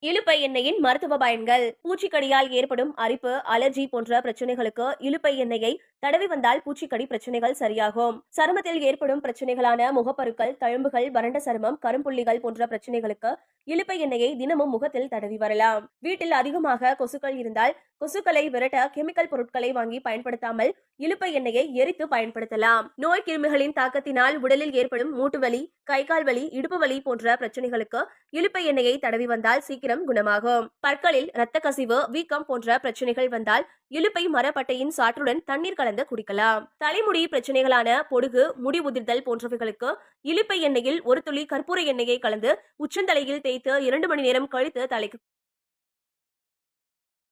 இலுப்பை எண்ணெயின் மருத்துவ பயன்கள். பூச்சிக்கடியால் ஏற்படும் அரிப்பு, அலர்ஜி போன்ற பிரச்சனைகளுக்கு இலுப்பை எண்ணெயை தடவி வந்தால் பூச்சிக்கடி பிரச்சனைகள் சரியாகும். சருமத்தில் ஏற்படும் பிரச்சனைகளான முகப்பருக்கள், தழும்புகள், வறண்ட சருமம், கரும்புள்ளிகள் போன்ற பிரச்சனைகளுக்கு இலுப்பை எண்ணெயை தினமும் முகத்தில் தடவி வரலாம். வீட்டில் அதிகமாக கொசுக்கள் இருந்தால் கொசுக்களை விரட்ட கெமிக்கல் பொருட்களை வாங்கி பயன்படுத்தாமல் இலுப்பை எண்ணெயை எரித்து பயன்படுத்தலாம். நோய் கிருமிகளின் தாக்கத்தினால் உடலில் ஏற்படும் மூட்டு வலி, கை கால் வலி, இடுப்பு வலி போன்ற பிரச்சனைகளுக்கு இலுப்பை எண்ணெயை தடவி வந்தால் சீக்கிரம் குணமாகும். பற்களில் இரத்த கசிவு, வீக்கம் போன்ற பிரச்சனைகள் வந்தால் இலுப்பை மரப்பட்டையின் சாற்றுடன் தண்ணீர் கலந்து குடிக்கலாம். தலைமுடி பிரச்சனைகளான பொடுகு, முடி உதிர்தல் போன்றவைகளுக்கு இலுப்பை எண்ணெயில் ஒரு துளி கற்பூர எண்ணெயை கலந்து உச்சந்தலையில் தேய்த்து 2 மணி நேரம் கழித்து தலைக்கு.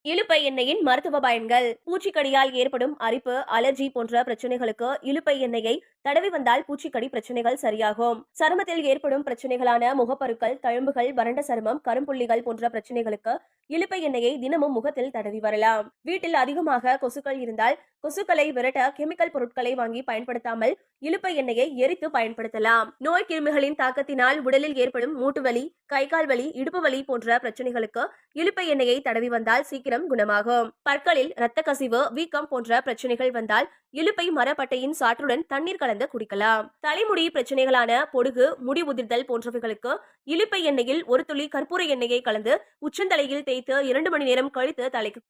இலுப்பை எண்ணெயின் மருத்துவ பயன்கள். பூச்சிக்கடியால் ஏற்படும் அரிப்பு, அலர்ஜி போன்ற பிரச்சனைகளுக்கு இலுப்பை எண்ணெயை தடவி வந்தால் பூச்சிக்கடி பிரச்சனைகள் சரியாகும். சருமத்தில் ஏற்படும் பிரச்சனைகளான முகப்பருக்கள், தழும்புகள், வறண்ட சருமம், கரும்புள்ளிகள் போன்ற பிரச்சனைகளுக்கு இலுப்பை எண்ணெயை தினமும் முகத்தில் தடவி வரலாம். வீட்டில் அதிகமாக கொசுக்கள் இருந்தால் கொசுக்களை விரட்ட கெமிக்கல் பொருட்களை வாங்கி பயன்படுத்தாமல் இலுப்பை எண்ணெயை எரித்து பயன்படுத்தலாம். நோய் கிருமிகளின் தாக்கத்தினால் உடலில் ஏற்படும் மூட்டு வலி, கை கால் வலி, இடுப்பு வலி போன்ற பிரச்சனைகளுக்கு இலுப்பை எண்ணெயை தடவி வந்தால் சீக்கிரம் குணமாகும். பற்களில் இரத்த கசிவு, வீக்கம் போன்ற பிரச்சனைகள் வந்தால் இலுப்பை மரப்பட்டையின் சாற்றுடன் தண்ணீர் கலந்து குடிக்கலாம். தலைமுடி பிரச்சனைகளான பொடுகு, முடி உதிர்தல் போன்றவைகளுக்கு இலுப்பை எண்ணெயில் ஒரு துளி கற்பூர எண்ணெயை கலந்து உச்சந்தலையில் தேய்த்து 2 மணி நேரம் கழித்து தலைக்கு